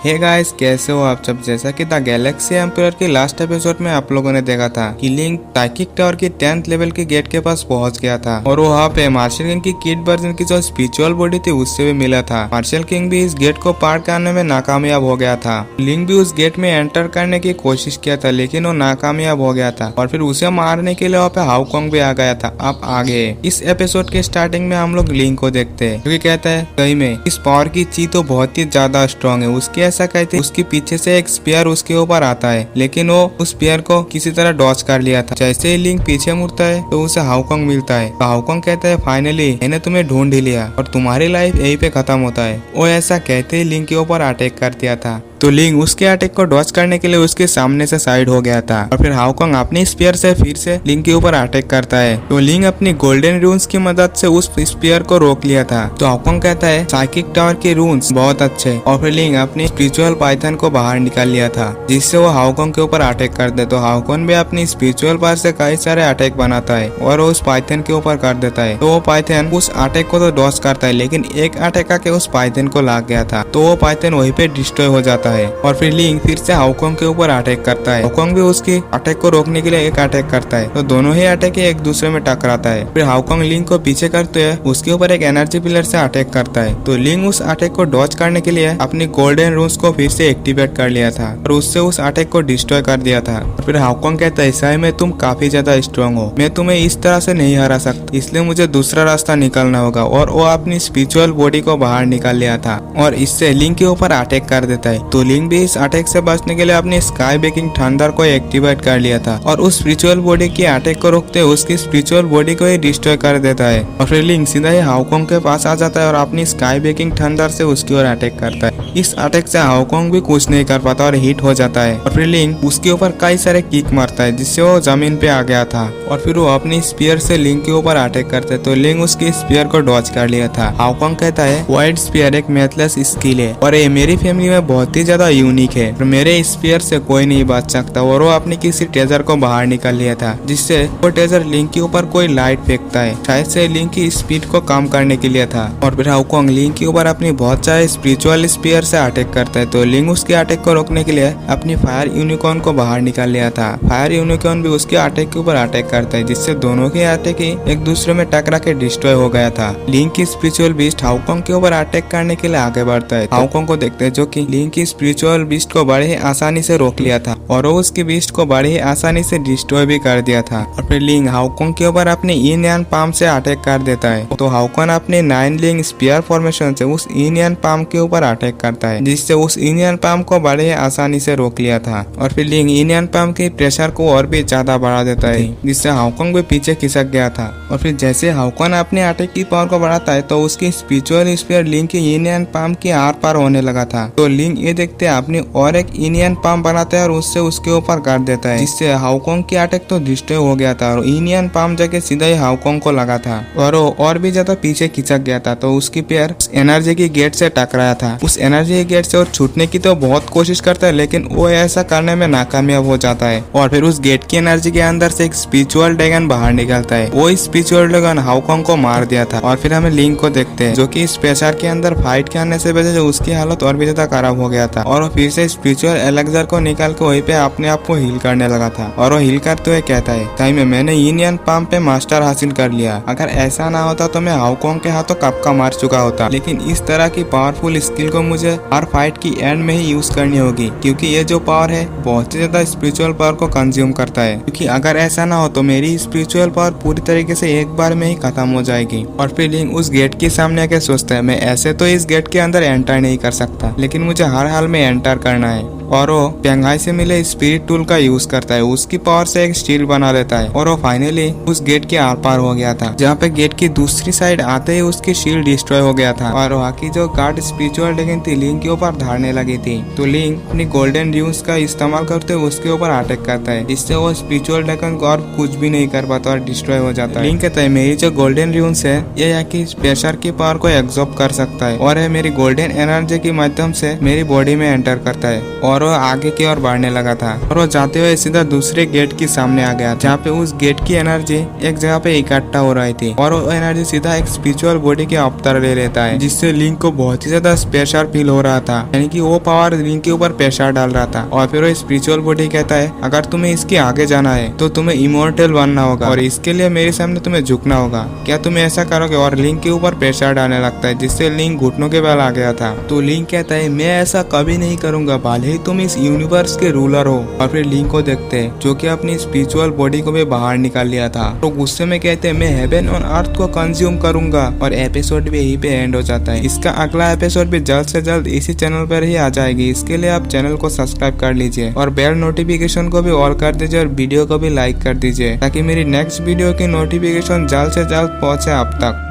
Hey guys, कैसे हो आप सब। जैसा कि द गैलेक्सी एम्पायर के लास्ट एपिसोड में आप लोगों ने देखा था कि लिंक टाइकिक टावर की 10th लेवल के गेट के पास पहुंच गया था और वहाँ पे मार्शल किंग की किड वर्जन की जो स्पिरिचुअल बॉडी थी उससे भी मिला था। मार्शल किंग भी इस गेट को पार करने में नाकामयाब हो गया था। लिंक भी उस गेट में एंटर करने की कोशिश किया था लेकिन वो नाकामयाब हो गया था और फिर उसे मारने के लिए वहाँ पे हाउकोंग भी आ गया था। अब आगे इस एपिसोड के स्टार्टिंग में हम लोग लिंक को देखते हैं क्योंकि कहता है सही में इस पावर की ची तो बहुत ही ज्यादा स्ट्रॉन्ग है। उसके ऐसा कहते उसके पीछे से एक स्पीयर उसके ऊपर आता है लेकिन वो उस स्पीयर को किसी तरह डॉच कर लिया था। जैसे ही लिंक पीछे मुड़ता है तो उसे हाउकोंग मिलता है। तो हाउकोंग कहता है फाइनली मैंने तुम्हें ढूंढ ही लिया और तुम्हारी लाइफ यहीं पे खत्म होता है। वो ऐसा कहते ही लिंक के ऊपर अटैक कर दिया था। तो लिंक उसके अटैक को डॉच करने के लिए उसके सामने से साइड हो गया था और फिर हाउकोंग अपनी स्पीयर से फिर से लिंक के ऊपर अटैक करता है। तो लिंक अपनी गोल्डन रून्स की मदद से उस स्पीयर को रोक लिया था। तो हाउकोंग कहता है साइकिक टावर के रून्स बहुत अच्छे और फिर लिंक अपनी स्पिरिचुअल पाइथन को बाहर निकाल लिया था जिससे वो हाउकोंग के ऊपर अटैक कर दे। तो हाउकोंग भी अपनी स्पिरिचुअल पावर से कई सारे अटैक बनाता है और वो उस पाइथन के ऊपर कर देता है। तो वो पाइथन उस अटैक को तो डॉच करता है लेकिन एक अटैक आके उस पाइथन को लाग गया था तो वो पाइथन वहीं पे डिस्ट्रॉय हो जाता है और फिर लिंक फिर से हाउकोंग के ऊपर अटैक करता है। हाउकोंग भी उसकी अटैक को रोकने के लिए एक अटैक करता है तो दोनों ही अटैक एक दूसरे में टकराता है। फिर हाउकोंग लिंक को पीछे करते हुए उसके ऊपर एक एनर्जी पिलर से अटैक करता है। तो लिंक उस अटैक को डॉच करने के लिए अपनी गोल्डन रून्स को फिर से एक्टिवेट कर लिया था और उससे उस अटैक को डिस्ट्रॉय कर दिया था। फिर हाउकोंग कहता है सही में तुम काफी ज्यादा स्ट्रॉन्ग हो, मैं तुम्हें इस तरह से नहीं हरा सकता, इसलिए मुझे दूसरा रास्ता निकालना होगा। और वो अपनी स्पिरिचुअल बॉडी को बाहर निकाल लिया था और इससे लिंक के ऊपर अटैक कर देता है। तो लिंक भी इस अटैक से बचने के लिए अपनी स्काई बेकिंग थंडर को एक्टिवेट कर लिया था और उस स्पिरिचुअल बॉडी की अटैक को रोकते हुए उसकी स्पिरिचुअल बॉडी को ही डिस्ट्रॉय कर देता है। और फिर लिंक सीधा ही हाउकोंग के पास आ जाता है और अपनी स्काई बेकिंग थंडर से उसकी ओर अटैक करता है। इस अटैक से हाउकोंग भी कुछ नहीं कर पाता और हिट हो जाता है और फिर लिंक उसके ऊपर कई सारे किक मारता है जिससे वो जमीन पे आ गया था और फिर वो अपनी स्पीयर से लिंक के ऊपर अटैक करता है। तो लिंक उसकी स्पीयर को डॉच कर लिया था। हाउकोंग कहता है वाइड स्पीयर एक मैथलेस स्किल है और ये मेरी फैमिली में बहुत ही ज्यादा यूनिक है और मेरे स्पीयर से कोई नहीं बच सकता। और वो अपने किसी टेजर को बाहर निकाल लिया था जिससे वो टेजर लिंक के ऊपर कोई लाइट फेंकता है, शायद से लिंक की स्पीड को कम करने के लिए था। और फिर हाउकोंग लिंक के ऊपर अपनी बहुत सारे स्पिरिचुअल स्पीयर से अटैक करता है। तो लिंक उसके अटैक को रोकने के लिए अपनी फायर यूनिकॉर्न को बाहर निकाल लिया था। फायर यूनिकॉर्न भी उसके अटैक के ऊपर अटैक करता है जिससे दोनों के अटैक ही एक दूसरे में टकरा के डिस्ट्रॉय हो गया था। लिंक की स्पिरिचुअल बीस्ट हाउकोंग के ऊपर अटैक करने के लिए आगे बढ़ता है। हाउकोंग को देखते हैं जो कि लिंक की स्पिरिचुअल बीस्ट को बड़े ही आसानी से रोक लिया था और वो उसकी बीस्ट को बड़े ही आसानी से डिस्ट्रॉय भी कर दिया था। और फिर लिंक हाउकोंग के ऊपर अपने इन यान पाम से अटैक कर देता है। तो हाउकोंग अपने 9 लिंक स्पीयर फॉर्मेशन से उस इन यान पाम के ऊपर अटैक करता है जिससे उस इन यान पाम को बड़े ही आसानी से रोक लिया था। और फिर लिंक इन यान पाम के प्रेशर को और भी ज्यादा बढ़ा देता है जिससे हाउकोंग भी पीछे खिसक गया था। और फिर जैसे हाउकोंग अपने अटैक की पावर को बढ़ाता है तो उसकी स्पिरिचुअल स्पीयर लिंक के इन यान पाम के आर पार होने लगा था। तो लिंक ये देखते अपनी और एक इन यान पाम बनाता है और उससे उसके ऊपर कर देता है जिससे हाउकोंग की अटैक तो डिस्ट्रॉय हो गया था और इन यान पाम जाके सीधा ही हाउकोंग को लगा था और वो और भी ज्यादा पीछे खिसक गया था। तो उसकी पैर एनर्जी की गेट से टकराया था। उस एनर्जी के गेट से वो छूटने की तो बहुत कोशिश करता है लेकिन वो ऐसा करने में नाकामयाब हो जाता है और फिर उस गेट की एनर्जी के अंदर से एक स्पिरिचुअल ड्रैगन बाहर निकलता है। वो स्पिरिचुअल ड्रैगन हाउकोंग को मार दिया था। और फिर हमें लिंक को देखते हैं जो कि इस प्रेशर के अंदर फाइट करने से वजह से उसकी हालत और भी ज्यादा खराब हो गया था और वो फिर से स्पिरिचुअल एलेक्सर को निकाल के वहीं पे अपने आप को हील करने लगा था। और वो हील करते हुए कहता है सही में मैंने इन यान पाम पे मास्टर हासिल कर लिया, अगर ऐसा ना होता तो मैं हाउकोंग के हाथों कब का मार चुका होता। लेकिन इस तरह की पावरफुल स्किल को मुझे हर फाइट की एंड में ही यूज करनी होगी क्योंकि ये जो पावर है बहुत ही ज्यादा स्पिरिचुअल पावर को कंज्यूम करता है, क्योंकि अगर ऐसा ना हो तो मेरी स्पिरिचुअल पावर पूरी तरीके से एक बार में ही खत्म हो जाएगी। और फिर लिंक उस गेट के सामने आके सोचता है मैं ऐसे तो इस गेट के अंदर एंटर नहीं कर सकता लेकिन मुझे हर हाल में एंटर करना है। और वो पेंगाई से मिले स्पिरिट टूल का यूज करता है, उसकी पावर से एक स्टील बना लेता है और वो फाइनली उस गेट के आर पार हो गया था जहाँ पे गेट की दूसरी साइड आते ही उसकी शील्ड डिस्ट्रॉय हो गया था और वहाँ की जो गार्ड स्पिरिचुअल ड्रैगन थी लिंक के ऊपर धारने लगी थी। तो लिंक अपनी गोल्डन ड्यून्स का इस्तेमाल करते हुए उसके ऊपर अटैक करता है जिससे वो स्पिरिचुअल ड्रैगन को और कुछ भी नहीं कर पाता और डिस्ट्रॉय हो जाता है। लिंक कहता है मेरी जो गोल्डन ड्यून्स है ये यहाँ की प्रेशर की पावर को एब्जॉर्ब कर सकता है और ये मेरी गोल्डन एनर्जी के माध्यम से मेरी बॉडी में एंटर करता है और और वो आगे की ओर बढ़ने लगा था और वो जाते हुए सीधा दूसरे गेट के सामने आ गया, जहाँ पे उस गेट की एनर्जी एक जगह पे इकट्ठा हो रही थी और वो एनर्जी सीधा एक स्पिरिचुअल बॉडी के अवतार ले लेता है, जिससे लिंक को बहुत ही ज्यादा प्रेशर फील हो रहा था, यानी कि वो पावर लिंक के ऊपर प्रेशर डाल रहा था। और फिर वो स्पिरिचुअल बॉडी कहता है अगर तुम्हें इसके आगे जाना है तो तुम्हें इमोर्टल बनना होगा और इसके लिए मेरे सामने तुम्हें झुकना होगा, क्या तुम ऐसा करोगे? और लिंक के ऊपर प्रेशर डालने लगता है, जिससे लिंक घुटनों के बल आ गया था। तो लिंक कहता है मैं ऐसा कभी नहीं करूंगा, भले ही तुम इस यूनिवर्स के रूलर हो। और फिर लिंक को देखते हैं जो कि अपनी स्पिरिचुअल बॉडी को भी बाहर निकाल लिया था, तो गुस्से में कहते हैं मैं हेवन और अर्थ को कंज्यूम करूंगा। और एपिसोड भी यहीं पे एंड हो जाता है। इसका अगला एपिसोड भी जल्द से जल्द इसी चैनल पर ही आ जाएगी। इसके लिए आप चैनल को सब्सक्राइब कर लीजिए और बेल नोटिफिकेशन को भी ऑल कर दीजिए और वीडियो को भी लाइक कर दीजिए, ताकि मेरी नेक्स्ट वीडियो की नोटिफिकेशन जल्द से जल्द पहुंचे आप तक।